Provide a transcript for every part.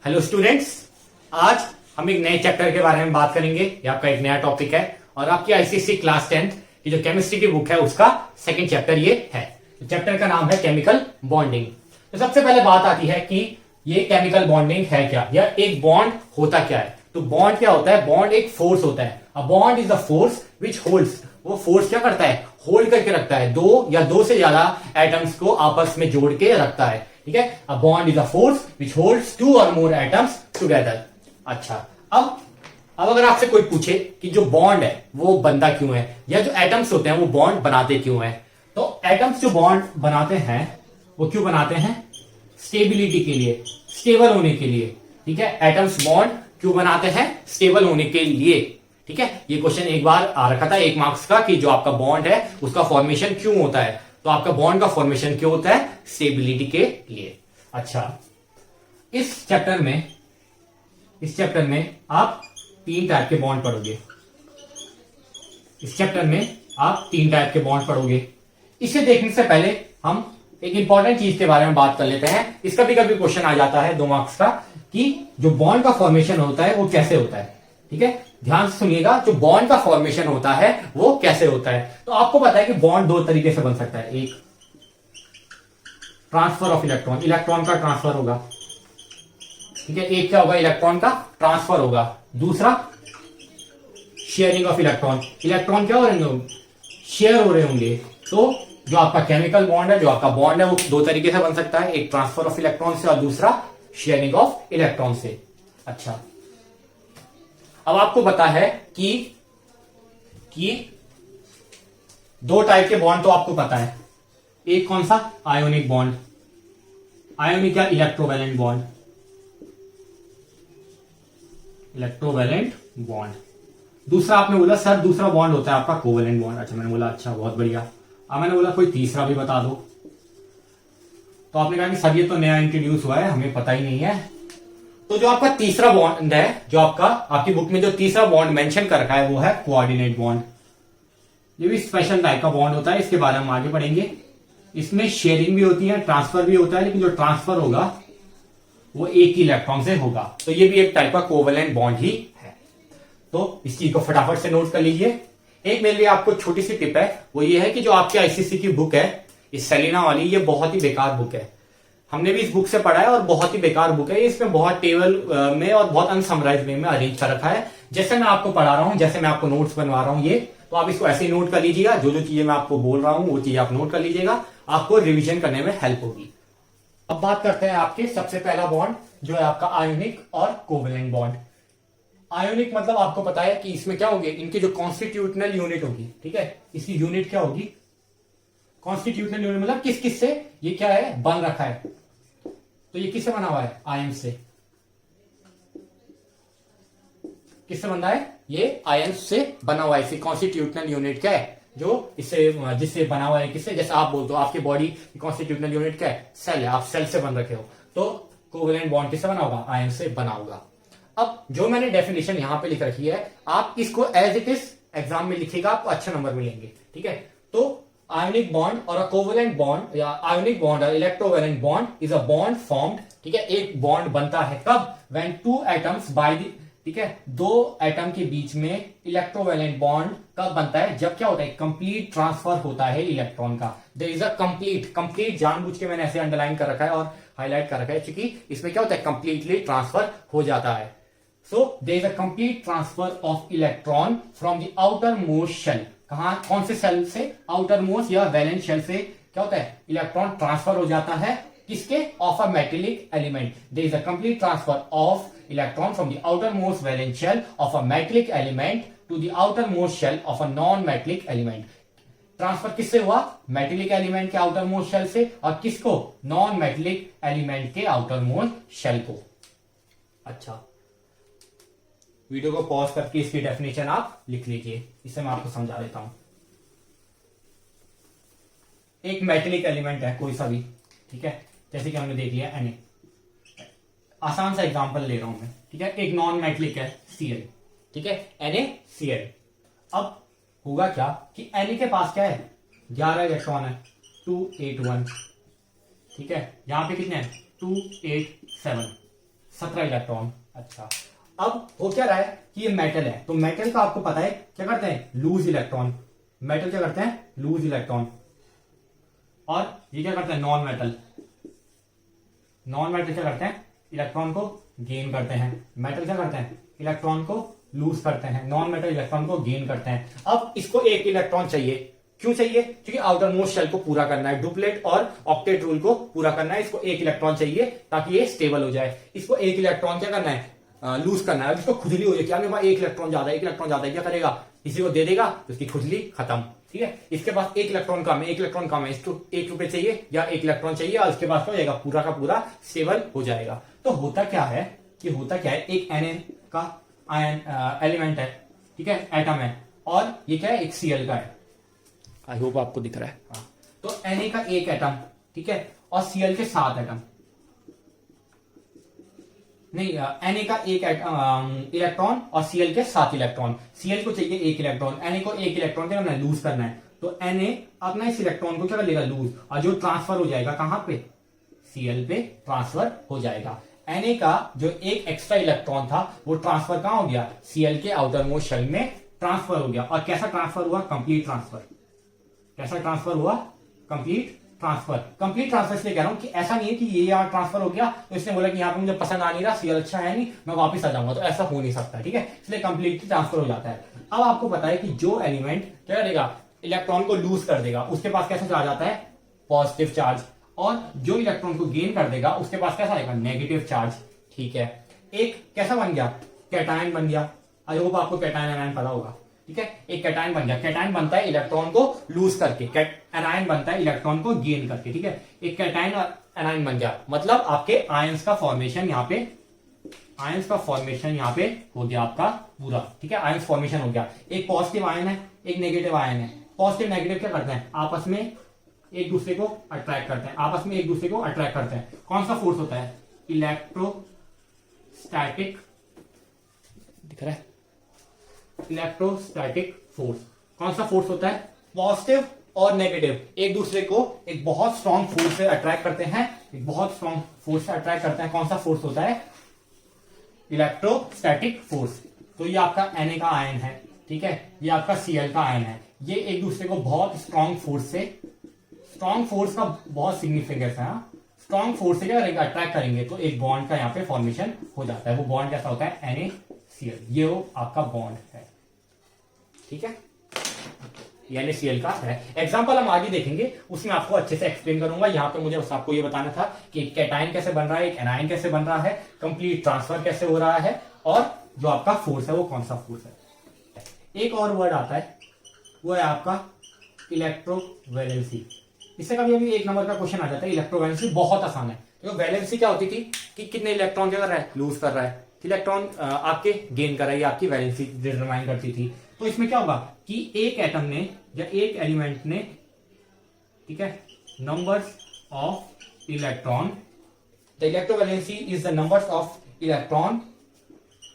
Hello students, आज हम एक नए चैप्टर के बारे में बात करेंगे। ये आपका एक नया टॉपिक है और आपकी आईसीएसई क्लास 10th की जो केमिस्ट्री की बुक है उसका सेकंड चैप्टर ये है। चैप्टर का नाम है केमिकल बॉन्डिंग। तो सबसे पहले बात आती है कि ये केमिकल बॉन्डिंग है क्या, या एक बॉन्ड होता क्या है। तो बॉन्ड क्या होता है? बॉन्ड एक फोर्स होता है। A bond is a force which holds. वो फोर्स क्या करता है? होल्ड करके रखता है, दो या दो से ज्यादा एटम्स को आपस में जोड़ के रखता है। ठीक है, a bond is a force which holds two or more atoms together. अच्छा, अब अगर आपसे कोई पूछे कि जो बॉन्ड है वो बनता क्यों है, या जो एटम्स होते हैं वो बॉन्ड बनाते क्यों है, तो एटम्स जो बॉन्ड बनाते हैं वो क्यों बनाते हैं? स्टेबिलिटी के लिए, स्टेबल होने के लिए। ठीक है, एटम्स बॉन्ड क्यों बनाते हैं? स्टेबल होने के लिए। ठीक है, ये क्वेश्चन एक बार आ रखा था 1 मार्क्स का कि जो आपका बॉन्ड है उसका फॉर्मेशन क्यों होता है। तो आपका बॉन्ड का फॉर्मेशन क्यों होता है? स्टेबिलिटी के लिए। अच्छा, इस चैप्टर में आप 3 टाइप के बॉन्ड पढ़ोगे। इस चैप्टर में आप 3 टाइप के बॉन्ड पढ़ोगे। इसे देखने से पहले हम एक इंपॉर्टेंट चीज के बारे में बात कर लेते हैं। इसका भी कभी क्वेश्चन आ जाता है 2 मार्क्स का कि जो बॉन्ड का फॉर्मेशन होता है वो कैसे होता है। ठीक है, ध्यान से सुनिएगा, जो बॉन्ड का फॉर्मेशन होता है वो कैसे होता है। तो आपको पता है कि बॉन्ड 2 तरीके से बन सकता है। एक ट्रांसफर ऑफ इलेक्ट्रॉन, इलेक्ट्रॉन का ट्रांसफर होगा। ठीक है, एक क्या होगा? इलेक्ट्रॉन का ट्रांसफर होगा। दूसरा शेयरिंग ऑफ इलेक्ट्रॉन, इलेक्ट्रॉन क्या हो रहे होंगे? शेयर हो रहे होंगे। तो जो आपका केमिकल बॉन्ड है, जो आपका बॉन्ड है वो 2 तरीके से बन सकता है, एक ट्रांसफर ऑफ इलेक्ट्रॉन से और दूसरा शेयरिंग ऑफ इलेक्ट्रॉन से। अच्छा, अब आपको पता है कि 2 टाइप के बॉन्ड तो आपको पता है। एक कौन सा? आयोनिक बॉन्ड, आयोनिक या इलेक्ट्रोवैलेंट बॉन्ड, इलेक्ट्रोवैलेंट बॉन्ड। दूसरा आपने बोला सर दूसरा बॉन्ड होता है आपका कोवैलेंट बॉन्ड। अच्छा, मैंने बोला अच्छा बहुत बढ़िया। अब मैंने बोला कोई तीसरा भी बता दो, तो आपने कहा कि सर ये तो नया इंट्रोड्यूस हुआ है, हमें पता ही नहीं है। तो जो आपका तीसरा बॉन्ड है, जो आपकी बुक में जो तीसरा बॉन्ड मेंशन कर रखा है वो है कोऑर्डिनेट बॉन्ड। ये भी स्पेशल टाइप का बॉन्ड होता है, इसके बारे में हम आगे पढ़ेंगे। इसमें शेयरिंग भी होती है, ट्रांसफर भी होता है, लेकिन जो ट्रांसफर होगा वो एक ही इलेक्ट्रॉन से होगा। तो ये भी एक टाइप का कोवैलेंट बॉन्ड ही है। तो इस चीज को फटाफट से नोट कर लीजिए। एक मेरे लिए आपको छोटी सी टिप है, वो ये है कि जो आपकी आईसीएसई की बुक है, इस सेलिना वाली, ये बहुत ही बेकार बुक है। हमने भी इस बुक से पढ़ा है और बहुत ही बेकार बुक है। इसमें बहुत टेबल में और बहुत अनसमराइज वे में अरेंज कर रखा है। जैसे मैं आपको पढ़ा रहा हूं, जैसे मैं आपको नोट्स बनवा रहा हूं, ये तो आप इसको ऐसे ही नोट कर लीजिएगा। जो जो चीजें मैं आपको बोल रहा हूं वो चीज आप नोट कर लीजिएगा, आपको रिवीजन करने में हेल्प होगी। अब बात करते हैं आपके सबसे पहला बॉन्ड, जो है आपका आयोनिक और कोवैलेंट बॉन्ड। आयोनिक मतलब आपको पता है कि इसमें क्या होगी? इनकी जो कॉन्स्टिट्यूशनल यूनिट होगी। ठीक है, इसकी यूनिट क्या होगी? कॉन्स्टिट्यूशनल यूनिट मतलब किस किस से ये क्या है बन रखा है। तो ये किससे बना हुआ है? आयन से। किससे बना है? ये आयन से बना हुआ है। इसकी कॉन्स्टिट्यूशनल यूनिट क्या है? जो इससे जिससे बना हुआ है, किससे? जैसे आप बोलते हो आपकी बॉडी की कॉन्स्टिट्यूशनल यूनिट क्या है? सेल है, आप सेल से बन रखे हो। तो कोवैलेंट बॉन्ड किससे बना होगा? आयन से बना होगा। अब जो मैंने डेफिनेशन यहां पे लिख रखी है, आप इसको एज इट इज एग्जाम में लिखिएगा, आपको अच्छे नंबर मिलेंगे। ठीक है, तो आयोनिक बॉन्ड और अ कोवैलेंट बॉन्ड, या आयोनिक बॉन्ड और electrovalent bond is a bond formed. ठीक है, एक बॉन्ड बनता है कब? व्हेन 2 एटम्स बाय द, ठीक है, 2 एटम के बीच में इलेक्ट्रोवैलेंट बॉन्ड कब बनता है? जब क्या होता है? कंप्लीट ट्रांसफर होता है इलेक्ट्रॉन का। देयर इज अ कंप्लीट जानबूझ के मैंने ऐसे अंडरलाइन कर रखा है और हाईलाइट कर रखा है, क्योंकि इसमें क्या होता है? कंप्लीटली ट्रांसफर हो जाता है। So there is a complete transfer of electron from the outermost shell. कौन से सेल से? आउटरमोस्ट या वैलेंस शेल से क्या होता है? इलेक्ट्रॉन ट्रांसफर हो जाता है किसके? Of a metallic element. There is a complete transfer of electron from the outermost valence shell of a metallic element to the outermost shell of a non metallic element. Transfer किससे हुआ? Metallic element के outermost shell से, और किसको? Non metallic element के outermost shell को। अच्छा, video को पॉज करके इसकी डेफिनेशन आप लिख लीजिए, इसे मैं आपको समझा देता हूं। एक मेटेलिक एलिमेंट है कोई सा भी, ठीक है, जैसे कि हमने देख लिया Na। आसान सा एग्जांपल ले रहा हूं मैं। ठीक है, एक नॉन मेटेलिक है Cl। ठीक है, NaCl। अब होगा क्या कि Na के पास क्या है? 11 इलेक्ट्रॉन है, 281। ठीक है, यहां पे कितने हैं? 2 8 7। 17 इलेक्ट्रॉन। अच्छा, अब हो क्या रहा है कि ये मेटल है, तो मेटल का आपको पता है क्या करते हैं, लूज इलेक्ट्रॉन। मेटल क्या करते हैं, लूज इलेक्ट्रॉन। और ये क्या करते हैं, नॉन मेटल। नॉन मेटल क्या करते हैं, इलेक्ट्रॉन को गेन करते हैं। मेटल क्या करते हैं, इलेक्ट्रॉन को लूज करते हैं। नॉन मेटल इलेक्ट्रॉन को गेन करते हैं। अब इसको एक इलेक्ट्रॉन चाहिए, क्यों चाहिए, क्योंकि आउटर मोस्ट शेल को पूरा करना है, डुप्लेट और ऑक्टेट रूल को पूरा करना है। इसको एक इलेक्ट्रॉन चाहिए ताकि ये स्टेबल हो जाए। इसको एक इलेक्ट्रॉन क्या करना है, लूज करना है। इसको खुजली हो जाए, मेरे पास एक इलेक्ट्रॉन ज्यादा, एक इलेक्ट्रॉन ज्यादा, क्या करेगा, किसी को दे देगा तो उसकी खुजली खत्म। ठीक है, इसके पास एक इलेक्ट्रॉन कम है, एक इलेक्ट्रॉन कम है, इसको एक रुपए चाहिए या एक इलेक्ट्रॉन चाहिए, और उसके पास क्या हो जाएगा, पूरा का पूरा स्टेबल हो जाएगा। तो होता क्या है कि एक Na का आयन एलिमेंट है, ठीक है, एटम है, और ये क्या है, एक Cl का है। आई होप आपको दिख रहा है। हाँ, तो Na का एक एटम, ठीक है, और Cl के 7 एटम, नहीं, Na का एक इलेक्ट्रॉन और Cl के 7 इलेक्ट्रॉन। Cl को चाहिए एक इलेक्ट्रॉन, Na को एक इलेक्ट्रॉन क्या करना है, लूज करना है। तो Na अपना इस इलेक्ट्रॉन को क्या कर लेगा, लूज, और जो ट्रांसफर हो जाएगा कहां पे, Cl पे ट्रांसफर हो जाएगा। Na का जो एक एक्स्ट्रा इलेक्ट्रॉन था वो ट्रांसफर कहां हो गया, Cl के आउटर मोस्ट शेल में ट्रांसफर हो गया। और कैसा ट्रांसफर हुआ, कंप्लीट ट्रांसफर। कैसा ट्रांसफर हुआ, कंप्लीट ट्रांसफर। कंप्लीट ट्रांसफर इसलिए कह रहा हूं कि ऐसा नहीं है कि ये यहाँ ट्रांसफर हो गया तो इसने बोला कि यहाँ पे मुझे पसंद आ नहीं रहा, Cl अच्छा है नहीं, मैं वापस आ जाऊंगा, तो ऐसा हो नहीं सकता। ठीक है, इसलिए कंप्लीट ट्रांसफर हो जाता है। अब आपको पता है कि जो एलिमेंट क्या करेगा, इलेक्ट्रॉन को लूज कर देगा, उसके पास कैसा चार्ज आता है, पॉजिटिव चार्ज, और जो इलेक्ट्रॉन को गेन कर देगा उसके पास कैसा आएगा, नेगेटिव चार्ज। ठीक है, एक कैसा बन गया, कैटायन बन गया। आई होप आपको कैटायन एनायन पता होगा। ठीक है, एक कैटायन बन गया। कैटायन बनता है इलेक्ट्रॉन को लूज करके, एनायन बनता है इलेक्ट्रॉन को गेन करके। ठीक है, एक कैटायन और एनायन बन गया, मतलब आपके आयंस का फॉर्मेशन यहाँ पे, आयंस का फॉर्मेशन यहाँ पे हो गया आपका पूरा। ठीक है, आयंस फॉर्मेशन हो गया। एक पॉजिटिव आयन है, एक नेगेटिव आयन है। पॉजिटिव नेगेटिव क्या करते हैं, आपस में एक दूसरे को अट्रैक्ट करते हैं, आपस में एक दूसरे को अट्रैक्ट करते हैं। कौन सा फोर्स होता है, इलेक्ट्रोस्टैटिक, दिख रहा है, इलेक्ट्रोस्टैटिक फोर्स। कौन सा फोर्स होता है, पॉजिटिव और नेगेटिव एक दूसरे को एक बहुत स्ट्रॉन्ग फोर्स से अट्रैक्ट करते हैं, एक बहुत स्ट्रॉन्ग फोर्स से अट्रैक्ट करते हैं। कौन सा फोर्स होता है, इलेक्ट्रोस्टैटिक फोर्स। तो ये आपका Na का आयन है, ठीक है, ये आपका Cl का आयन है। ये एक दूसरे को बहुत स्ट्रॉन्ग फोर्स से, स्ट्रॉन्ग फोर्स का बहुत सिग्निफिकेंस है, स्ट्रॉन्ग फोर्स से क्या करेंगे, अट्रैक्ट करेंगे, तो एक बॉन्ड का यहाँ पे फॉर्मेशन हो जाता है। वो बॉन्ड कैसा होता है, NaCl, ये वो आपका बॉन्ड है। ठीक है, NaCl का है। एग्जाम्पल हम आगे देखेंगे, उसमें आपको अच्छे से एक्सप्लेन करूंगा। यहाँ पे मुझे बस आपको ये बताना था कि एक कैटायन कैसे बन रहा है, एक एनायन कैसे बन रहा है, कंप्लीट ट्रांसफर कैसे हो रहा है, और जो आपका फोर्स है वो कौन सा फोर्स है। एक और वर्ड आता है, वो है आपका इलेक्ट्रोवैलेंसी। इससे कभी अभी एक नंबर का क्वेश्चन आ जाता है। इलेक्ट्रोवैलेंसी बहुत आसान है, क्योंकि वैलेंसी क्या होती थी कि कितने इलेक्ट्रॉन क्या कर रहा है, लूज कर रहा है, इलेक्ट्रॉन आपके गेन कर रहा है, आपकी वैलेंसी डिटरमाइन करती थी। तो इसमें क्या होगा कि एक एटम ने या एक एलिमेंट ने, ठीक है, numbers of electron, the electrovalency is the numbers of electron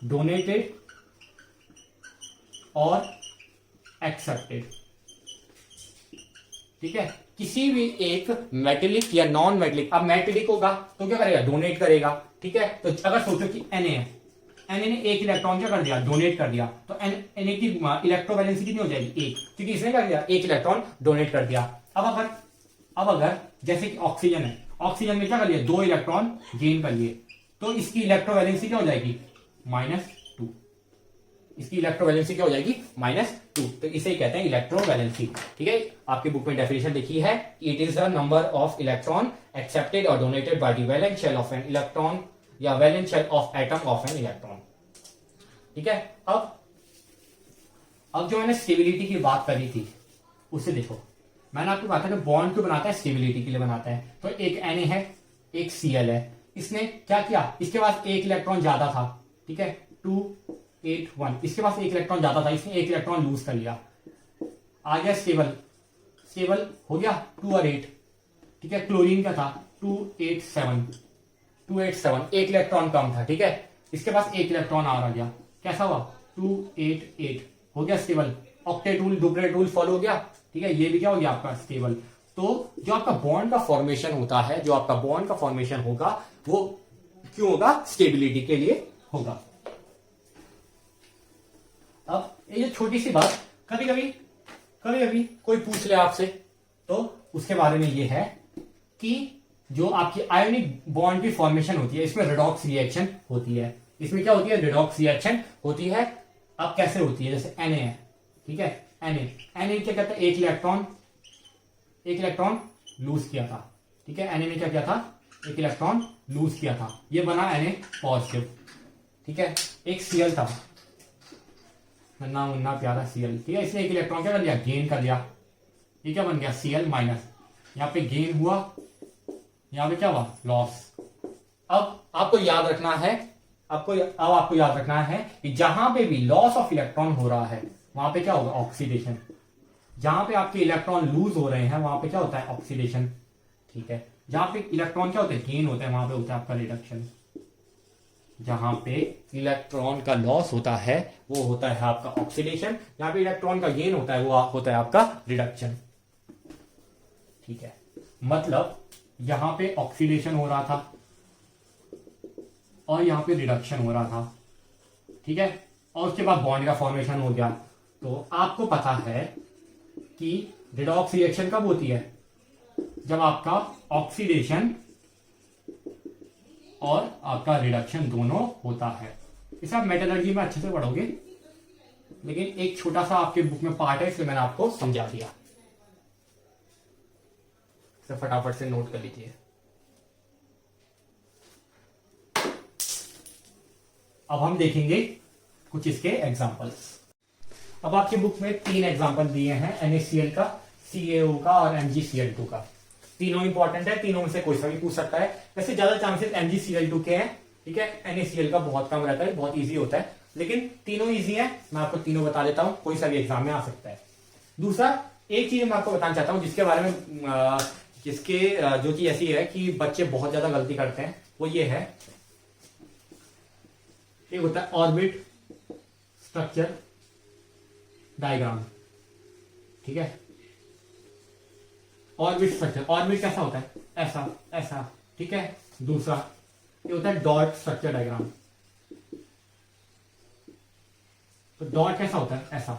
donated और एक्सेप्टेड। ठीक है, किसी भी एक मेटेलिक या नॉन मेटेलिक, अब मेटेलिक होगा तो क्या करेगा, डोनेट करेगा। ठीक है, तो अगर सोचो कि Na है, Na ने एक इलेक्ट्रॉन क्या कर दिया, डोनेट कर दिया, तो Na की इलेक्ट्रोवैलेंसी कितनी हो जाएगी, एक, क्योंकि इसने क्या किया, एक इलेक्ट्रॉन डोनेट कर दिया। अब अगर जैसे कि ऑक्सीजन है, ऑक्सीजन में क्या कर लिया, 2 इलेक्ट्रॉन गेन कर लिए, तो इसकी इलेक्ट्रोवैलेंसी क्या हो जाएगी, -2। इसकी इलेक्ट्रोवैलेंसी क्या हो जाएगी, -2। तो इसे ही कहते हैं इलेक्ट्रोवैलेंसी। ठीक है, आपकी बुक में डेफिनेशन देखी है, it is the number of electron accepted और donated by the valence shell of an electron या valence shell of atom of an electron. ठीक है, अब जो मैंने स्टेबिलिटी की बात करी थी, उससे देखो, मैंने आपको कहा था कि बॉन्ड क्यों बनाता है, स्टेबिलिटी के लिए बनाता है। तो एक Na है, एक Cl है, इसने क्या किया, इसके पास एक इलेक्ट्रॉन ज्यादा था, ठीक है, 2 8 1, इसके पास एक इलेक्ट्रॉन ज्यादा था, इसने एक इलेक्ट्रॉन लूज कर लिया, आ गया स्टेबल, स्टेबल हो गया 2 और 8। ठीक है, क्लोरीन क्या था, 287, एक इलेक्ट्रॉन कम था। ठीक है, इसके पास एक इलेक्ट्रॉन और आ गया, कैसा हुआ, 288, हो गया stable. Octet rule, duplet rule follow हो गया। ठीक है, ये भी क्या हो गया आपका स्टेबल। तो जो आपका बॉन्ड का फॉर्मेशन होता है, जो आपका बॉन्ड का फॉर्मेशन होगा, वो क्यों होगा? स्टेबिलिटी के लिए होगा। अब ये छोटी सी बात कभी कभी कोई पूछ ले आपसे, तो उसके बारे में ये है कि जो आपकी आयोनिक बॉन्ड की फॉर्मेशन होती है, इसमें रेडॉक्स रिएक्शन होती है। इसमें क्या होती है? रेडॉक्स रिएक्शन होती है। अब कैसे होती है? जैसे Na है, ठीक है, Na क्या कहता है? एक इलेक्ट्रॉन लूज किया था, ठीक है। Na ने क्या किया था? एक इलेक्ट्रॉन लूज किया था, ये बना Na पॉजिटिव, ठीक है। एक Cl था, नन्ना मुन्ना प्यारा Cl, ठीक है। इसने एक इलेक्ट्रॉन क्या कर लिया? गेन कर लिया, ये क्या बन गया? Cl minus. यहाँ पे गेन हुआ, यहाँ पे क्या हुआ? लॉस। अब आपको याद रखना है, आपको याद रखना है कि जहां पे भी लॉस ऑफ इलेक्ट्रॉन हो रहा है वहां पे क्या होगा? ऑक्सीडेशन। जहां पे आपके इलेक्ट्रॉन लूज हो रहे हैं वहां पे क्या होता है? ऑक्सीडेशन, ठीक है। जहां पे इलेक्ट्रॉन क्या होते हैं? गेन होते हैं, वहां पे होता है आपका रिडक्शन। जहां पे इलेक्ट्रॉन का लॉस होता है वो होता है आपका ऑक्सीडेशन, जहां पे इलेक्ट्रॉन का गेन होता है वो होता है आपका रिडक्शन, ठीक है। मतलब यहां पे ऑक्सीडेशन हो रहा था और यहां पे रिडक्शन हो रहा था, ठीक है। और उसके बाद बॉन्ड का फॉर्मेशन हो गया। तो आपको पता है कि रिडॉक्स रिएक्शन कब होती है? जब आपका ऑक्सीडेशन और आपका रिडक्शन दोनों होता है। इसे आप मेटलर्जी में अच्छे से पढ़ोगे, लेकिन एक छोटा सा आपके बुक में पार्ट है इसलिए मैंने आपको समझा दिया। इसे फटाफट से नोट कर लीजिए। अब हम देखेंगे कुछ इसके एग्जांपल्स। अब आपकी बुक में 3 एग्जांपल दिए हैं, NaCl का, CaO का और MgCl2 का। तीनों इंपॉर्टेंट है, तीनों में से कोई सा भी पूछ सकता है। वैसे ज्यादा चांसेस MgCl2 के हैं, ठीक है। NaCl का बहुत कम रहता है, बहुत इजी होता है, लेकिन तीनों इजी है। मैं आपको तीनों बता देता हूं, कोई सा भी एग्जाम में आ सकता है। दूसरा, एक चीज मैं आपको बताना चाहता हूं जिसके बारे में जो चीज ऐसी है कि बच्चे बहुत ज्यादा गलती करते हैं, वो ये है, एक होता है ऑर्बिट स्ट्रक्चर डायग्राम, ठीक है। ऑर्बिट स्ट्रक्चर, ऑर्बिट कैसा होता है? ऐसा ऐसा, ठीक है। दूसरा ये होता है डॉट स्ट्रक्चर डायग्राम। तो डॉट कैसा होता है? ऐसा।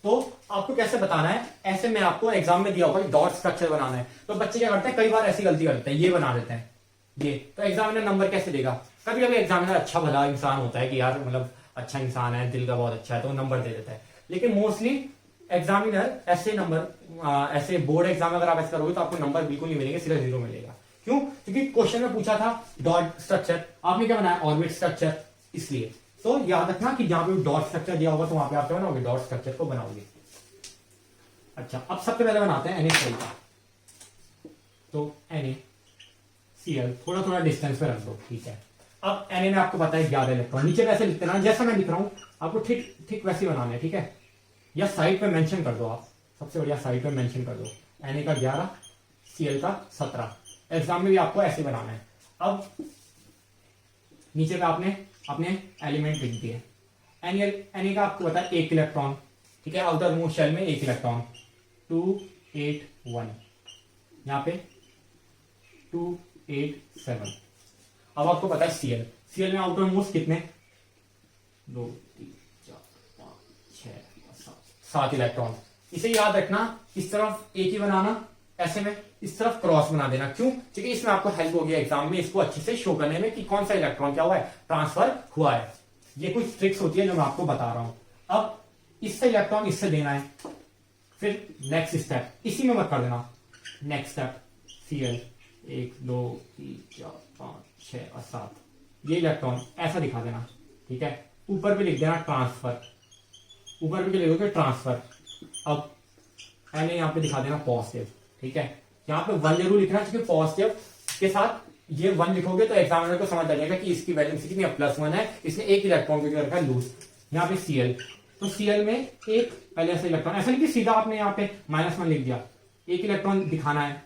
तो आपको कैसे बताना है? ऐसे में आपको एग्जाम में दिया होगा डॉट स्ट्रक्चर बनाना है, तो बच्चे क्या करते हैं? कई बार ऐसी गलती करते हैं, ये बना देते हैं ये, तो एग्जामिनर नंबर कैसे देगा? कभी कभी एग्जामिनर अच्छा भला इंसान होता है कि यार मतलब अच्छा इंसान है, दिल का बहुत अच्छा है, तो नंबर दे देता है। लेकिन मोस्टली एग्जामिनर ऐसे नंबर, ऐसे बोर्ड एग्जाम अगर आप ऐसे करोगे तो आपको नंबर बिल्कुल नहीं मिलेंगे, सीधा 0 मिलेगा। क्यों? क्योंकि क्वेश्चन में पूछा था डॉट स्ट्रक्चर, आपने क्या बनाया? ऑर्बिट स्ट्रक्चर, इसलिए। तो याद रखना कि जहां पे डॉट स्ट्रक्चर दिया होगा तो वहां पे आप क्या बनाओगे? डॉट स्ट्रक्चर को बनाओगे। अच्छा, अब सबसे पहले बनाते हैं NaCl का। तो NaCl थोड़ा थोड़ा डिस्टेंस पे रख दो, ठीक है। अब Na में आपको पता है 11 इलेक्ट्रॉन, नीचे वैसे लिखते ना, जैसा मैं लिख रहा हूं आपको ठीक ठीक वैसे बनाना है, ठीक है। या साइड पे मेंशन कर दो आप, सबसे बढ़िया साइड पे मेंशन कर दो। Na का 11, Cl का 17। एग्जाम में भी आपको ऐसे बनाना है। अब नीचे पे आपने अपने एलिमेंट लिख दिए। Na का आपको पता है 1 इलेक्ट्रॉन, ठीक है। आउटर मोस्ट शेल में 1 इलेक्ट्रॉन, 2 8 1, यहां पे 2 8 7। अब आपको पता है Cl में आउटर मोस्ट कितने? 2 3 4 5 6 7 इलेक्ट्रॉन। इसे याद रखना, इस तरफ एक ही बनाना, ऐसे में इस तरफ क्रॉस बना देना। क्यों? क्योंकि इसमें आपको हेल्प होगी एग्जाम में इसको अच्छे से शो करने में कि कौन सा इलेक्ट्रॉन क्या हुआ है? ट्रांसफर हुआ है। ये कुछ ट्रिक्स होती है जो मैं आपको बता रहा हूं। अब इससे इलेक्ट्रॉन इससे देना है, फिर नेक्स्ट स्टेप इसी में मत कर देना। नेक्स्ट स्टेप Cl 1 2 3 4 5 6 और 7, ये इलेक्ट्रॉन ऐसा दिखा देना, ठीक है। ऊपर भी लिख देना ट्रांसफर, ऊपर भी लिखोगे ट्रांसफर। अब Na यहाँ पे दिखा देना पॉजिटिव, ठीक है। यहाँ पे 1 जरूर लिखना, क्योंकि पॉजिटिव के साथ ये 1 लिखोगे तो एग्जामिनर को समझ आ जाएगा कि इसकी वैलेंसी कितनी है, +1 है, इसने 1 इलेक्ट्रॉन को रखा है लूज। यहाँ पे Cl, तो Cl में एक पहले ऐसे इलेक्ट्रॉन, ऐसा नहीं कि सीधा आपने यहाँ पे -1 लिख दिया, 1 इलेक्ट्रॉन दिखाना है।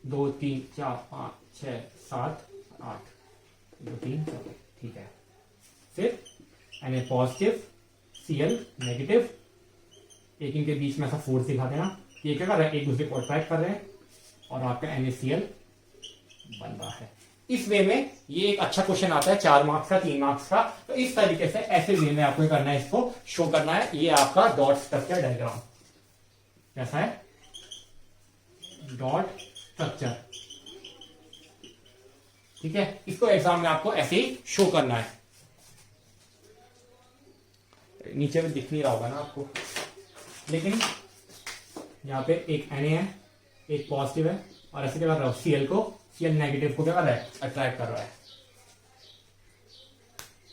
2 3 4 5 6 7 8, 2 3 4, ठीक है। फिर Na पॉजिटिव, Cl नेगेटिव, एक इनके बीच में ऐसा फोर्स दिखा देना, ये क्या कर रहा है? एक दूसरे को अट्रैक्ट कर रहे हैं और आपका NaCl बन रहा है। इस वे में ये एक अच्छा क्वेश्चन आता है 4 मार्क्स का, 3 मार्क्स का। तो इस तरीके से ऐसे वे में आपको करना है, इसको शो करना है। ये आपका डॉट स्ट्रक्चर डायग्राम कैसा है, डॉट स्ट्रक्चर, ठीक है। इसको एग्जाम में आपको ऐसे ही शो करना है। नीचे में दिख नहीं रहा होगा ना आपको, लेकिन यहाँ पे एक Na है, एक पॉजिटिव है, और ऐसे क्या कर रहा है, Cl नेगेटिव को क्या कर रहा है, अट्रैक्ट कर रहा है।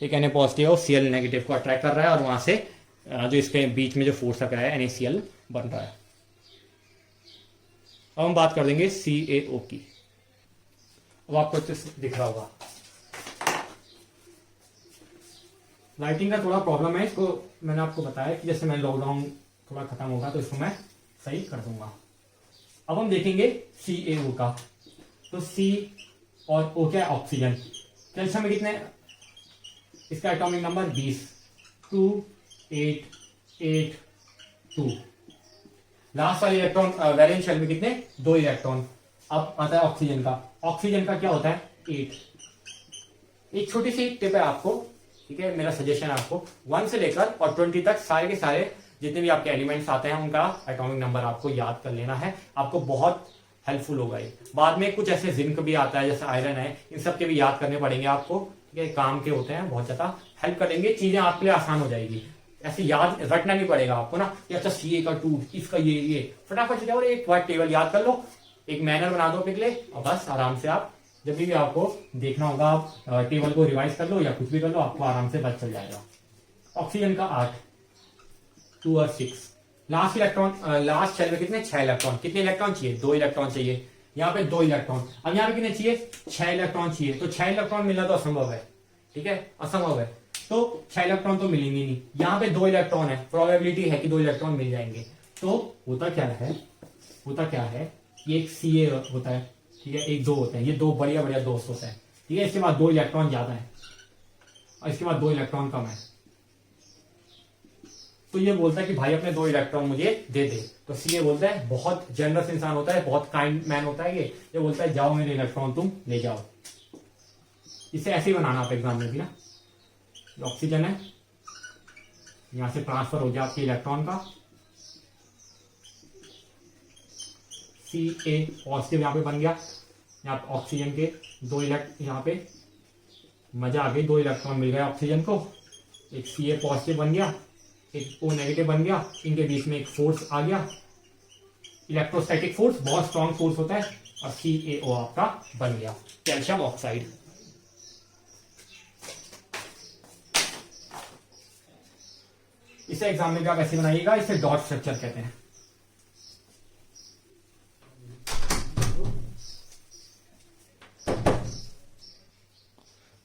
एक Na पॉजिटिव है, Cl नेगेटिव को अट्रैक्ट कर रहा है, और वहां से जो इसके बीच में जो फोर्स लग रहा है NaCl बन रहा है। अब हम बात कर देंगे CaO की। अब आपको दिख रहा होगा, लाइटिंग का थोड़ा प्रॉब्लम है, इसको मैंने आपको बताया कि जैसे मैं लॉकडाउन थोड़ा खत्म होगा तो इसको मैं सही कर दूंगा। अब हम देखेंगे CaO का। तो C और O क्या है, ऑक्सीजन। कैल्शियम में कितने, इसका एटॉमिक नंबर 20, 2 8 8 2। लास्ट वाले इलेक्ट्रॉन वैलेंस शेल में कितने, 2 इलेक्ट्रॉन। अब आता है ऑक्सीजन का। ऑक्सीजन का क्या होता है, 8। एक छोटी सी टिप है आपको, ठीक है, मेरा सजेशन है आपको, 1 से लेकर और 20 तक सारे के सारे जितने भी आपके एलिमेंट्स आते हैं उनका एटॉमिक नंबर आपको याद कर लेना है। आपको बहुत हेल्पफुल होगा ये। बाद में कुछ ऐसे जिंक भी आता है, जैसे आयरन है, इन सब के भी याद करने पड़ेंगे आपको, ठीक है, काम के होते हैं, बहुत ज्यादा हेल्प करेंगे, चीजें आपके लिए आसान हो जाएगी। ऐसे याद रटना नहीं पड़ेगा आपको ना, कि अच्छा Ca का 2, इसका ये फटाफट जाओ, एक बार टेबल याद कर लो, एक मैनर बना दो पिघले, और बस आराम से आप जब भी आपको देखना होगा आप टेबल को रिवाइज कर लो या कुछ भी कर लो, आपको आराम से पता चल जाएगा। ऑक्सीजन का 8, 2 और 6। लास्ट इलेक्ट्रॉन, लास्ट शेल में कितने, 6 इलेक्ट्रॉन। कितने इलेक्ट्रॉन चाहिए, 2 इलेक्ट्रॉन चाहिए। यहाँ पे 2 इलेक्ट्रॉन। अब यहाँ पे कितने चाहिए, 6 इलेक्ट्रॉन चाहिए। तो 6 इलेक्ट्रॉन मिलना तो असंभव है, ठीक है, असंभव है। तो 6 इलेक्ट्रॉन तो मिलेंगे नहीं। यहाँ पे 2 इलेक्ट्रॉन है, प्रोबेबिलिटी है कि 2 इलेक्ट्रॉन मिल जाएंगे। तो होता क्या है, ये एक Ca होता है, ठीक है, एक 2 होते हैं, ये 2 बढ़िया बढ़िया दोस्त होते हैं, ठीक है। इसके बाद 2 इलेक्ट्रॉन ज्यादा है और इसके बाद 2 इलेक्ट्रॉन कम है। तो ये बोलता है कि भाई अपने 2 इलेक्ट्रॉन मुझे दे दे। तो Ca बोलता है, बहुत जनरस इंसान होता है, बहुत काइंड मैन होता है ये बोलता है जाओ मेरे इलेक्ट्रॉन तुम ले जाओ। इसे ऐसे ही बनाना आप एग्जाम में भी ना। ऑक्सीजन है, यहां से ट्रांसफर हो गया आपके इलेक्ट्रॉन का, Ca पॉजिटिव यहां पे बन गया। यहाँ पे ऑक्सीजन के 2 इलेक्ट्रॉन, यहाँ पे मजा आ गई, 2 इलेक्ट्रॉन मिल गए ऑक्सीजन को। एक Ca पॉजिटिव बन गया, एक O नेगेटिव बन गया, इनके बीच में एक फोर्स आ गया, इलेक्ट्रोस्टैटिक फोर्स, बहुत स्ट्रॉन्ग फोर्स होता है, और CaO आपका बन गया कैल्शियम ऑक्साइड। इसे एग्जाम में आप ऐसे बनाइएगा, इसे डॉट स्ट्रक्चर कहते हैं।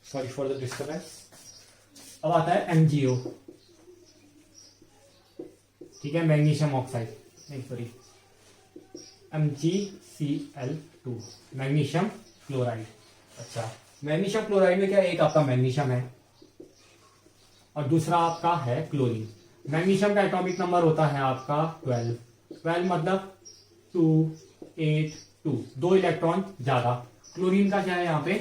Sorry for the disturbance. अब आता है MgO, ठीक है, मैग्नीशियम ऑक्साइड, नहीं सॉरी MgCl2, मैग्नीशियम क्लोराइड। अच्छा, मैग्नीशियम क्लोराइड में क्या, एक आपका मैग्नीशियम है और दूसरा आपका है क्लोरीन। मैग्नीशियम का एटॉमिक नंबर होता है आपका 12 मतलब 2 8 2, 2 इलेक्ट्रॉन ज्यादा। क्लोरीन का क्या है यहाँ पे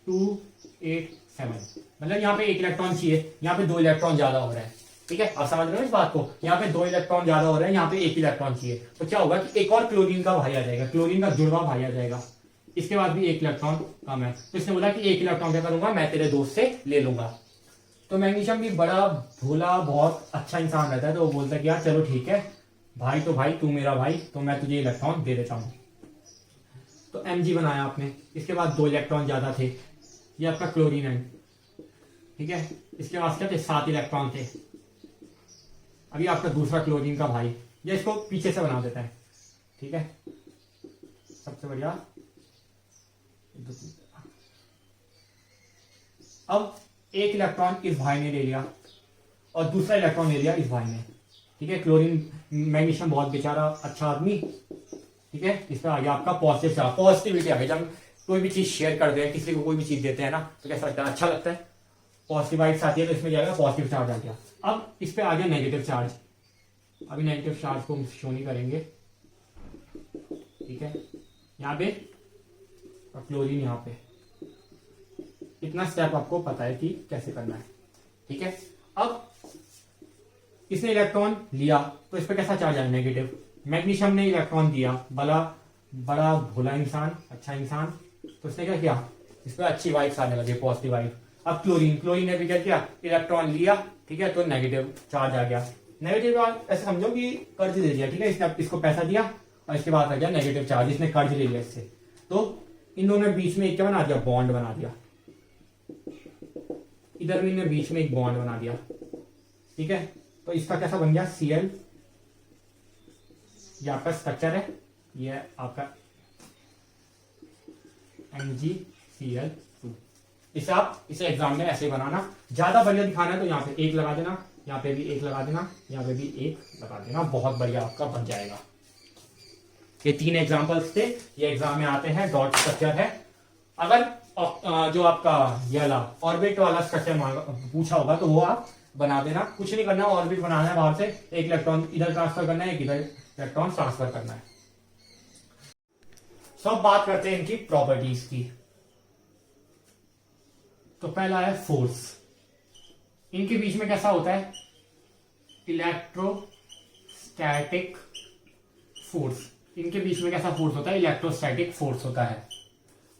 2 8 7, मतलब यहाँ पे 1 इलेक्ट्रॉन चाहिए, यहाँ पे 2 इलेक्ट्रॉन ज्यादा हो रहा है, ठीक है, आप समझ रहे हो इस बात को। यहाँ पे 2 इलेक्ट्रॉन ज्यादा हो रहे हैं, यहाँ पे 1 इलेक्ट्रॉन चाहिए। तो क्या होगा कि एक और क्लोरीन का भाई आ जाएगा, क्लोरीन का जुड़वा भाई आ जाएगा, इसके बाद भी 1 इलेक्ट्रॉन कम है। तो इसने बोला कि 1 इलेक्ट्रॉन क्या करूंगा, मैं तेरे दोस्त से ले लूंगा। तो मैग्नीशियम भी बड़ा भोला बहुत अच्छा इंसान रहता है, तो वो बोलता है कि यार चलो ठीक है भाई, तो भाई तू मेरा भाई, तो मैं तुझे इलेक्ट्रॉन दे देता हूं। तो Mg बनाया आपने, इसके बाद 2 इलेक्ट्रॉन ज्यादा थे, ये आपका क्लोरीन है, ठीक है। इसके पास क्या थे, 7 इलेक्ट्रॉन थे। अभी आपका दूसरा क्लोरीन का भाई, या इसको पीछे से बना देता है, ठीक है, सबसे बढ़िया। अब 1 इलेक्ट्रॉन इस भाई ने ले लिया और दूसरा इलेक्ट्रॉन ले लिया इस भाई ने, ठीक है। क्लोरीन, मैग्नीशियम बहुत बेचारा अच्छा आदमी, ठीक है। इसमें आ गया आपका पॉजिटिव चार्ज, पॉजिटिविटी आ गई। जब कोई भी चीज शेयर करते हैं, किसी को कोई भी चीज देते हैं ना, तो कैसा लगता है, अच्छा लगता है, पॉजिटिव वाइब्स आती है। तो इसमें जाएगा पॉजिटिव चार्ज आ गया। अब इस पे आ गया नेगेटिव चार्ज, अभी नेगेटिव चार्ज को हम शो नहीं करेंगे, ठीक है। यहाँ पे क्लोरीन, यहाँ पे इतना स्टेप आपको पता है कि कैसे करना है, ठीक है। अब इसने इलेक्ट्रॉन लिया तो इस पर कैसा चार्ज आया, नेगेटिव। मैग्नीशियम ने इलेक्ट्रॉन दिया, बड़ा बड़ा भोला इंसान, अच्छा इंसान, तो उसने क्या किया, इस पर अच्छी वाइब्स आने लगे, पॉजिटिव वाइब। अब क्लोरीन ने भी क्या किया, इलेक्ट्रॉन लिया, ठीक है, तो नेगेटिव चार्ज आ गया। नेगेटिव ऐसे समझो कि कर्ज दे दिया, ठीक है, इसने इसको पैसा दिया और इसके बाद आ गया नेगेटिव चार्ज, इसने कर्ज ले लिया इससे, तो इन दोनों के बीच में एक क्या बना दिया, बॉन्ड बना दिया। इधर भी इन्हें बीच में एक बॉन्ड बना दिया, ठीक है। तो इसका कैसा बन गया, Cl, ये आपका स्ट्रक्चर है, ये आपका MgCl2। इसे एग्जाम में ऐसे बनाना, ज्यादा बढ़िया दिखाना है तो यहाँ पे एक लगा देना, यहाँ पे भी एक लगा देना, यहाँ पे भी एक लगा देना, बहुत बढ़िया आपका बन जाएगा। ये 3 एग्जांपल्स थे, ये एग्जाम में आते हैं, डॉट स्ट्रक्चर है। अगर जो आपका ये वाला ऑर्बिट वाला स्ट्रक्चर पूछा होगा तो वो आप बना देना, कुछ नहीं करना, ऑर्बिट बनाना है, बाहर से एक इलेक्ट्रॉन इधर ट्रांसफर करना है, एक इधर इलेक्ट्रॉन ट्रांसफर करना है। सब बात करते हैं इनकी प्रॉपर्टीज की। तो पहला है फोर्स, इनके बीच में कैसा होता है, इलेक्ट्रोस्टैटिक फोर्स। इनके बीच में कैसा फोर्स होता है, इलेक्ट्रोस्टैटिक फोर्स होता है।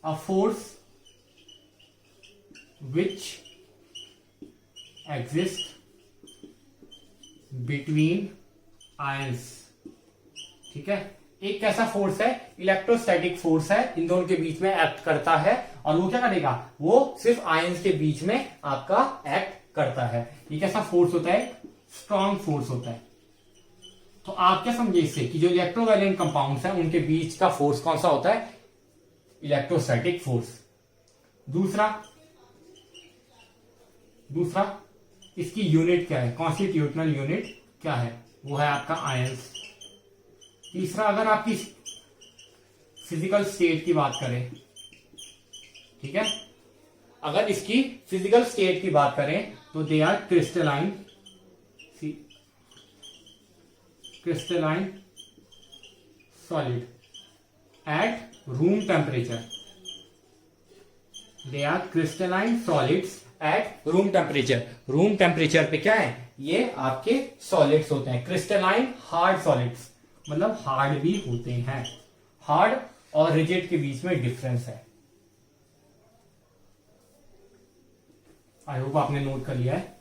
अ force which exist between ions, ठीक है। एक कैसा फोर्स है, इलेक्ट्रोस्टैटिक फोर्स है, इन दोनों के बीच में एक्ट करता है, और वो क्या करेगा, वो सिर्फ आयंस के बीच में आपका एक्ट करता है। ये कैसा फोर्स होता है, स्ट्रॉन्ग फोर्स होता है। तो आप क्या समझे इससे कि जो इलेक्ट्रोवैलेंट कंपाउंड्स हैं उनके बीच का फोर्स कौन सा होता है, इलेक्ट्रोस्टैटिक फोर्स। दूसरा इसकी यूनिट क्या है, कॉन्स्टिट्यूशनल यूनिट क्या है, वो है आपका आयंस। तीसरा, अगर आपकी फिजिकल स्टेट की बात करें, ठीक है, अगर इसकी फिजिकल स्टेट की बात करें तो they are crystalline solid at room temperature. They are crystalline solids at room temperature. Room temperature पे क्या है, ये आपके सॉलिड्स होते हैं। क्रिस्टलाइन हार्ड सॉलिड्स, मतलब हार्ड भी होते हैं। हार्ड और रिजिड के बीच में डिफरेंस है। आई होप आपने नोट कर लिया है।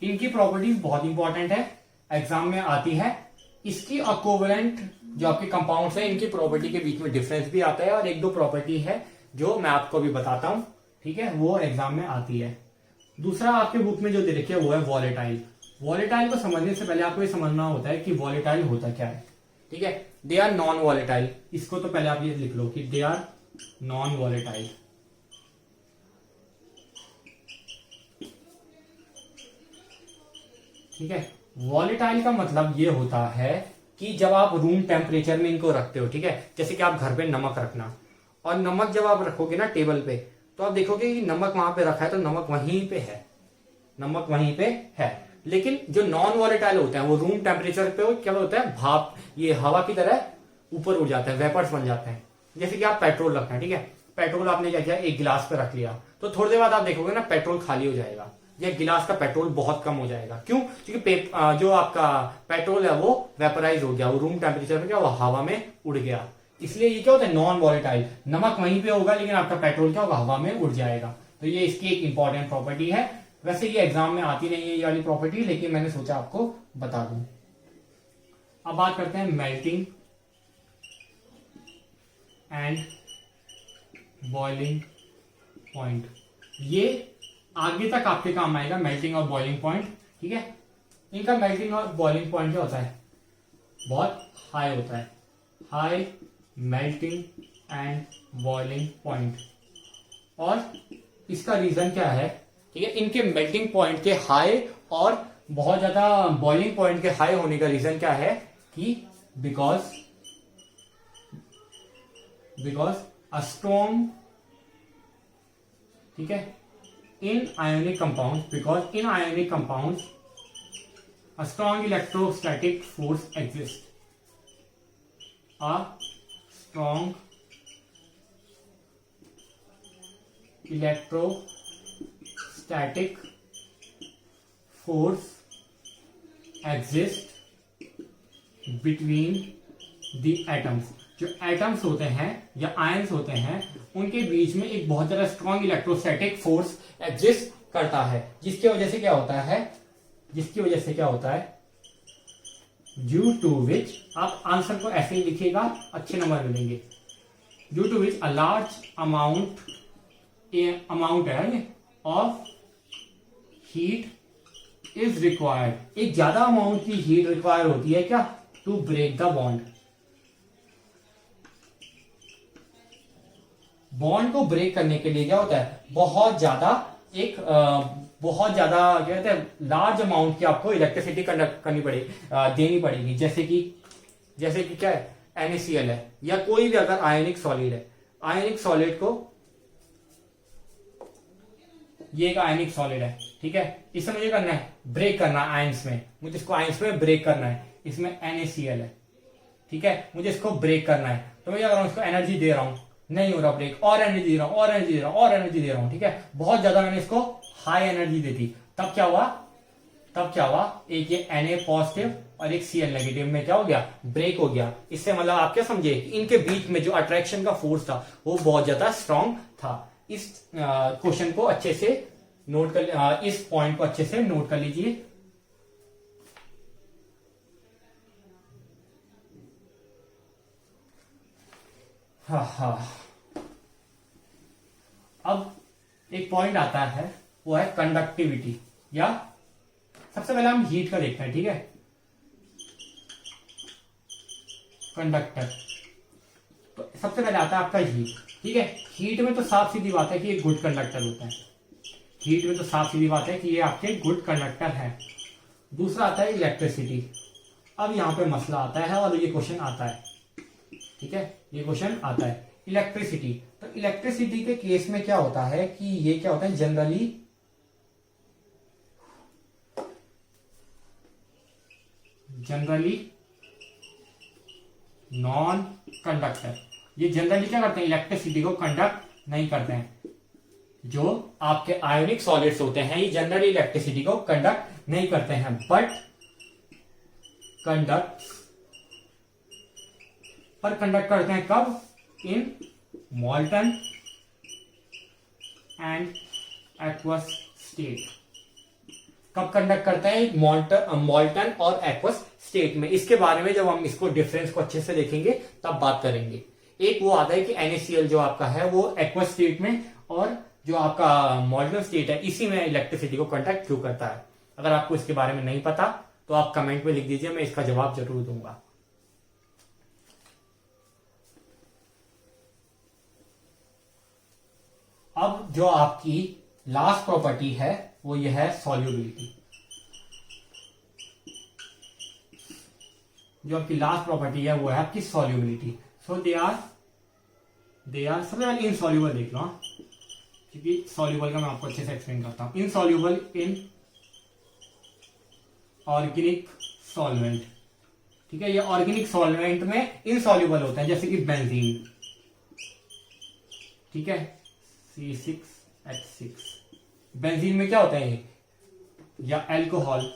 इनकी प्रॉपर्टीज बहुत इंपॉर्टेंट है, एग्जाम में आती है। इसकी इक्विवेलेंट जो आपके कंपाउंड्स है, इनकी प्रॉपर्टी के बीच में डिफरेंस भी आता है, और एक दो प्रॉपर्टी है जो मैं आपको भी बताता हूं, ठीक है, वो एग्जाम में आती है। दूसरा आपके बुक में जो दे रखे वो है वॉलेटाइल। वॉलेटाइल को समझने से पहले आपको ये समझना होता है कि वॉलेटाइल होता क्या है, ठीक है। दे आर नॉन वॉलेटाइल, इसको तो पहले आप ये लिख लो कि दे आर नॉन वॉलेटाइल, ठीक है। वॉलेटाइल का मतलब ये होता है कि जब आप रूम टेम्परेचर में इनको रखते हो, ठीक है, जैसे कि आप घर पे नमक रखना, और नमक जब आप रखोगे ना टेबल पे, तो आप देखोगे कि नमक वहां पे रखा है, तो नमक वहीं पे है, नमक वहीं पे है। लेकिन जो नॉन वॉलेटाइल होते हैं वो रूम टेम्परेचर पे क्या होता है, भाप, ये हवा की तरह ऊपर उड़ जाता है, वेपर्स बन जाते हैं। जैसे कि आप पेट्रोल रखना है, ठीक है, पेट्रोल आपने क्या किया, एक गिलास पे रख लिया, तो थोड़ी देर बाद आप देखोगे ना पेट्रोल खाली हो जाएगा, या गिलास का पेट्रोल बहुत कम हो जाएगा। क्यों? क्योंकि जो आपका पेट्रोल है वो वेपराइज हो गया, वो रूम टेम्परेचर पे क्या, वो हवा में उड़ गया। इसलिए ये क्या होता है, नॉन वॉलेटाइल। नमक वहीं पे होगा लेकिन आपका पेट्रोल क्या होगा, हवा में उड़ जाएगा। तो ये इसकी एक इंपॉर्टेंट प्रॉपर्टी है। वैसे ये एग्जाम में आती नहीं है ये वाली प्रॉपर्टी, लेकिन मैंने सोचा आपको बता दूं। अब बात करते हैं मेल्टिंग एंड बॉइलिंग पॉइंट। ये आगे तक आपके काम आएगा, मेल्टिंग और बॉइलिंग पॉइंट, ठीक है। इनका मेल्टिंग और बॉइलिंग पॉइंट क्या होता है, बहुत हाई होता है, high melting and boiling point. और इसका रीजन क्या है, ठीक है, इनके मेल्टिंग पॉइंट के हाई और बहुत ज्यादा बॉइलिंग पॉइंट के हाई होने का रीजन क्या है कि बिकॉज अ स्ट्रॉन्ग, ठीक है, in ionic compounds, because in ionic compounds a strong electrostatic force exists, a strong electrostatic force exist between the atoms. जो एटम्स होते हैं या आयंस होते हैं उनके बीच में एक बहुत ज्यादा स्ट्रॉन्ग इलेक्ट्रोस्टैटिक फोर्स एग्जिस्ट करता है, जिसकी वजह से क्या होता है ड्यू टू विच, आप आंसर को ऐसे ही लिखिएगा, अच्छे नंबर मिलेंगे। Due to which a large amount है ऑफ हीट इज रिक्वायर्ड। एक ज्यादा अमाउंट की हीट रिक्वायर होती है क्या, to break the bond. Bond को ब्रेक करने के लिए क्या होता है, बहुत ज्यादा क्या कहते हैं, लार्ज अमाउंट की आपको इलेक्ट्रिसिटी कंडक्ट करनी देनी पड़ेगी। जैसे कि क्या है, NaCl है, या कोई भी अगर आयनिक सॉलिड है, आयनिक सॉलिड को, ये एक आयनिक सॉलिड है, ठीक है, इसे मुझे करना है ब्रेक करना है आयंस में, मुझे इसको आयंस में ब्रेक करना है। इसमें NaCl है, ठीक है, मुझे इसको ब्रेक करना है, तो मैं क्या कर रहा हूं, इसको एनर्जी दे रहा हूं, नहीं हो रहा ब्रेक, और एनर्जी दे रहा हूं, और एनर्जी दे रहा हूं, और एनर्जी दे रहा हूं, ठीक है, बहुत ज्यादा मैंने इसको हाई एनर्जी दे दी। तब क्या हुआ, एक ये Na पॉजिटिव और एक Cl नेगेटिव में क्या हो गया, ब्रेक हो गया। इससे मतलब आप क्या समझे कि इनके बीच में जो अट्रैक्शन का फोर्स था वो बहुत ज्यादा स्ट्रांग था। इस क्वेश्चन को अच्छे से नोट कर, इस पॉइंट को अच्छे से नोट कर लीजिए। अब एक पॉइंट आता है, वो है कंडक्टिविटी, या सबसे पहले हम हीट का देखते हैं, ठीक है। कंडक्टर, तो सबसे पहले आता है आपका हीट, ठीक है। हीट में तो साफ सीधी बात है कि ये गुड कंडक्टर होता है, हीट में तो साफ सीधी बात है कि ये आपके गुड कंडक्टर है। दूसरा आता है इलेक्ट्रिसिटी। अब यहां पे मसला आता है और ये क्वेश्चन आता है, ठीक है, ये क्वेश्चन आता है इलेक्ट्रिसिटी। तो इलेक्ट्रिसिटी के केस में क्या होता है कि ये क्या होता है, जनरली नॉन कंडक्टर। ये जनरली क्या करते हैं, इलेक्ट्रिसिटी को कंडक्ट नहीं करते हैं। जो आपके आयोनिक सॉलिड्स होते हैं ये जनरली इलेक्ट्रिसिटी को कंडक्ट नहीं करते हैं, बट कंडक्ट करते हैं कब, इन मॉल्टन एंड एक्वस स्टेट। कब कंडक्ट करता है, मॉल्टन और एक्वस स्टेट में। इसके बारे में जब हम इसको डिफरेंस को अच्छे से देखेंगे तब बात करेंगे। एक वो आता है कि NaCl जो आपका है वो एक्वस स्टेट में, और जो आपका मॉल्टन स्टेट है इसी में इलेक्ट्रिसिटी को कंडक्ट क्यों करता है। अगर आपको इसके बारे में नहीं पता तो आप कमेंट में लिख दीजिए, मैं इसका जवाब जरूर दूंगा। अब जो आपकी लास्ट प्रॉपर्टी है वो यह है सॉल्युबिलिटी। जो आपकी लास्ट प्रॉपर्टी है वो है आपकी सॉल्युबिलिटी। सो दे आर सबसे पहले इनसॉल्युबल देख लो, क्योंकि सॉल्युबल का मैं आपको अच्छे से एक्सप्लेन करता हूं। इनसॉल्युबल इन ऑर्गेनिक सॉल्वेंट, ठीक है, ये ऑर्गेनिक सॉल्वेंट में इनसॉल्युबल होता है, जैसे कि बेंजीन, ठीक है, C6H6। बेंजीन में क्या होता है ये, या अल्कोहल।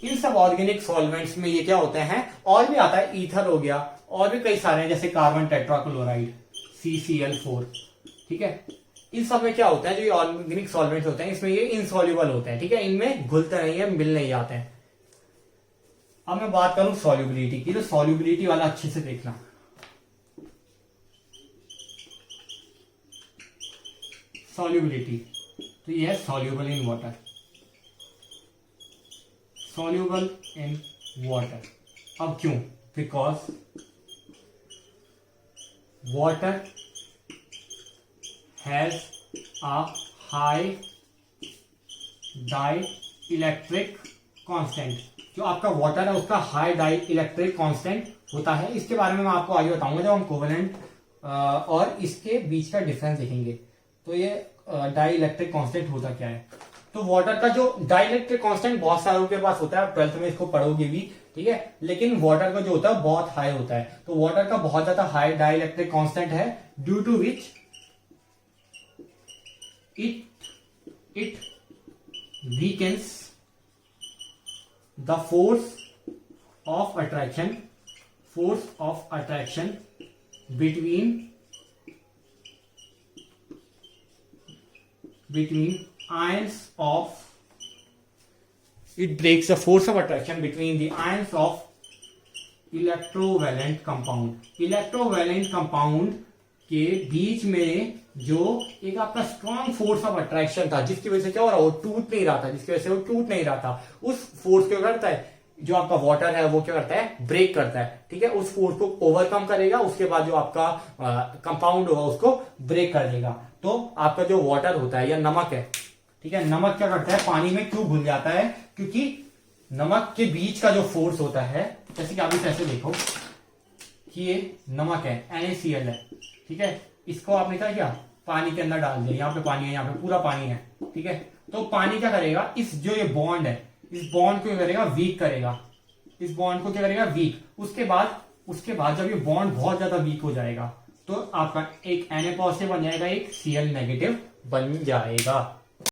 इन सब ऑर्गेनिक सॉल्वेंट्स में ये क्या होते हैं, और भी आता है, ईथर हो गया, और भी कई सारे हैं, जैसे कार्बन टेट्राक्लोराइड CCl4, ठीक है। इन सब में क्या होता है, जो ये ऑर्गेनिक सॉल्वेंट्स होते हैं इसमें ये इनसॉल्युबल होते हैं, ठीक है, इनमें घुलते नहीं है, मिल नहीं जाते हैं। अब मैं बात करूं सॉल्युबिलिटी की, तो सॉल्युबिलिटी वाला अच्छे से देखना। सॉल्युबिलिटी, तो ये है soluble in water, soluble in water. अब क्यों, because water has a high dielectric constant. जो आपका वाटर है उसका हाई डाई इलेक्ट्रिक कांस्टेंट होता है। इसके बारे में मैं आपको आगे बताऊंगा जब हम कोवेलेंट और इसके बीच का डिफरेंस देखेंगे। तो ये डाई इलेक्ट्रिक कांस्टेंट होता क्या है। तो वाटर का जो डाई इलेक्ट्रिक कांस्टेंट बहुत सारों के पास होता है, आप 12th में इसको पढ़ोगे भी, ठीक है, लेकिन वाटर का जो होता है बहुत हाई होता है। तो वाटर का बहुत ज्यादा हाई डाई इलेक्ट्रिक कांस्टेंट है, due to which it weakens the force of attraction between ions of it breaks the force of attraction between the ions of electrovalent compound के बीच में जो एक आपका स्ट्रॉन्ग फोर्स ऑफ अट्रैक्शन था, जिसकी वजह से क्या हो रहा, वो टूट नहीं रहा था, उस फोर्स क्या करता है, जो आपका वाटर है वो क्या करता है, ब्रेक करता है, ठीक है, उस फोर्स को ओवरकम करेगा, उसके बाद जो आपका कंपाउंड होगा उसको ब्रेक कर देगा। तो आपका जो वाटर होता है या नमक है, ठीक है, नमक क्या करता है, पानी में क्यों घुल जाता है, क्योंकि नमक के बीच का जो फोर्स होता है, जैसे कि आप इसे ऐसे देखो कि ये नमक है, NaCl है, ठीक है, इसको आपने क्या किया, पानी के अंदर डाल दिया, यहाँ पे पानी है, यहाँ पे पूरा पानी है, ठीक है, तो पानी क्या करेगा, इस जो ये बॉन्ड है, इस बॉन्ड को क्या करेगा, वीक करेगा, इस बॉन्ड को क्या करेगा, वीक। उसके बाद जब ये बॉन्ड बहुत ज्यादा वीक हो जाएगा तो आपका एक Na पॉजिटिव बन जाएगा, एक Cl नेगेटिव बन जाएगा।